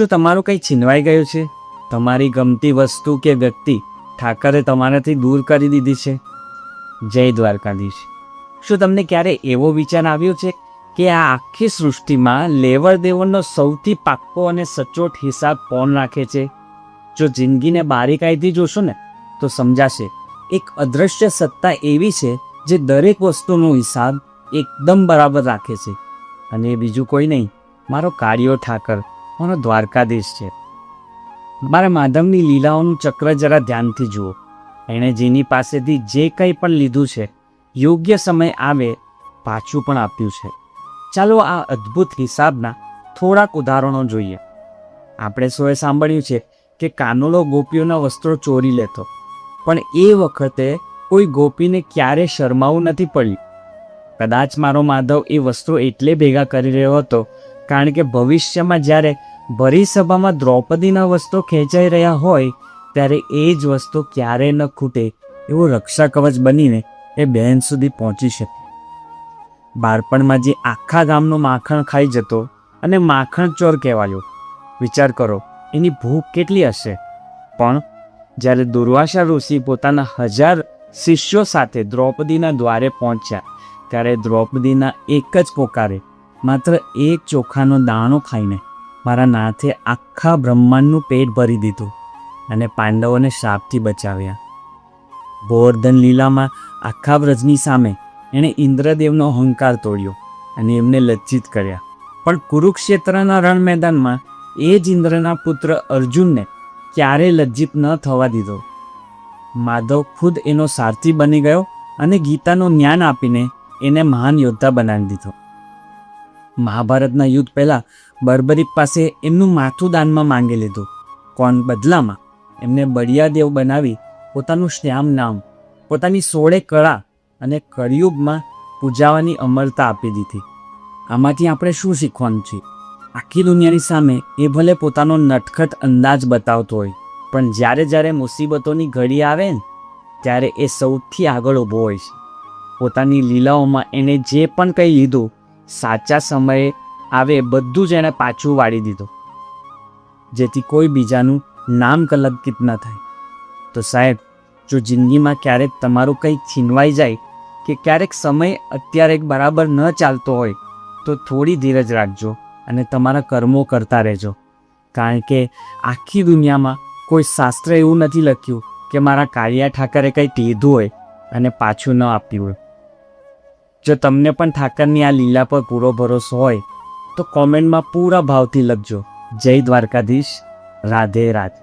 શું તમારું કંઈ છીનવાઈ ગયું છે? તમારી ગમતી વસ્તુ કે વ્યક્તિ ઠાકરે તમારાથી દૂર કરી દીધી છે? જય દ્વારકાધીશ. શું તમને ક્યારે એવો વિચાર આવ્યો છે કે આ આખી સૃષ્ટિમાં લેવડ દેવડનો સૌથી પાક્કો અને સચોટ હિસાબ કોણ રાખે છે? જો જિંદગીને બારીકાઈથી જોશો ને તો સમજાશે, એક અદૃશ્ય સત્તા એવી છે જે દરેક વસ્તુનો હિસાબ એકદમ બરાબર રાખે છે. અને એ બીજું કોઈ નહીં, મારો કાળિયો ઠાકર, મારો દ્વારકાધીશ છે. મારા માધવની લીલાઓનું ચક્ર જરા ધ્યાનથી જુઓ. એણે જેની પાસેથી જે કંઈ પણ લીધું છે, યોગ્ય સમય આવે પાછું પણ આપ્યું છે. ચાલો આ અદ્ભુત હિસાબના થોડાક ઉદાહરણો જોઈએ. આપણે સૌએ સાંભળ્યું છે કે કાનુડો ગોપીઓના વસ્ત્રો ચોરી લેતો, પણ એ વખતે કોઈ ગોપીને ક્યારે શરમાવું નથી પડ્યું. કદાચ મારો માધવ એ વસ્ત્રો એટલે ભેગા કરી રહ્યો હતો કારણ કે ભવિષ્યમાં જ્યારે ભરી સભામાં દ્રૌપદીના વસ્ત્રો ખેંચાઈ રહ્યા હોય ત્યારે એ જ વસ્તુ ક્યારેય ન ખૂટે એવો રક્ષા કવચ બનીને એ બહેન સુધી પહોંચી શકે. બાળપણમાં જે આખા ગામનું માખણ ખાઈ જતો અને માખણ ચોર કહેવાયો, વિચાર કરો એની ભૂખ કેટલી હશે. પણ જ્યારે દુર્વાસા ઋષિ પોતાના 1000 શિષ્યો સાથે દ્રૌપદીના દ્વારે પહોંચ્યા ત્યારે દ્રૌપદીના એક જ પોકારે માત્ર એક ચોખાનો દાણો ખાઈને મારા નાથે આખા બ્રહ્માંડનું પેટ ભરી દીધું અને પાંડવોને શાપથી બચાવ્યા. ગોવર્ધન લીલામાં આખા વ્રજની સામે એણે ઇન્દ્રદેવનો અહંકાર તોડ્યો અને એમને લજ્જિત કર્યા. પણ કુરુક્ષેત્રના રણ મેદાનમાં એ જ ઇન્દ્રના પુત્ર અર્જુનને ક્યારેય લજ્જિત ન થવા દીધો. માધવ ખુદ એનો સારથી બની ગયો અને ગીતાનું જ્ઞાન આપીને એને મહાન યોદ્ધા બનાવી દીધો. મહાભારતના યુદ્ધ પહેલાં બર્બરીક પાસે એમનું માથું દાનમાં માંગી લીધું. કોણ બદલામાં એમને બળિયાદેવ બનાવી પોતાનું શ્યામ નામ, પોતાની 16 કળા અને કળિયુગમાં પૂજાવાની અમરતા આપી દીધી. આમાંથી આપણે શું શીખવાનું છે? આખી દુનિયાની સામે એ ભલે પોતાનો નટખટ અંદાજ બતાવતો હોય, પણ જ્યારે જ્યારે મુસીબતોની ઘડી આવે ને ત્યારે એ સૌથી આગળ ઊભો હોય છે. પોતાની લીલાઓમાં એણે જે પણ કંઈ લીધું, સાચા સમયે આવે બધું જ એણે પાછું વાળી દીધું, જેથી કોઈ બીજાનું નામ કલંકિત ન થાય. તો સાહેબ, જો જિંદગીમાં ક્યારેક તમારું કંઈક છીનવાઈ જાય કે ક્યારેક સમય અત્યારે બરાબર ન ચાલતો હોય તો થોડી ધીરજ રાખજો અને તમારા કર્મો કરતા રહેજો. કારણ કે આખી દુનિયામાં કોઈ શાસ્ત્ર એવું નથી લખ્યું કે મારા કાળિયા ઠાકરે કંઈક લીધું હોય અને પાછું ન આપ્યું હોય. જો તમને પણ ઠાકરની આ લીલા પર પૂરો ભરોસો હોય તો કોમેન્ટમાં પૂરા ભાવથી લખજો. જય દ્વારકાધીશ. રાધે રાધે.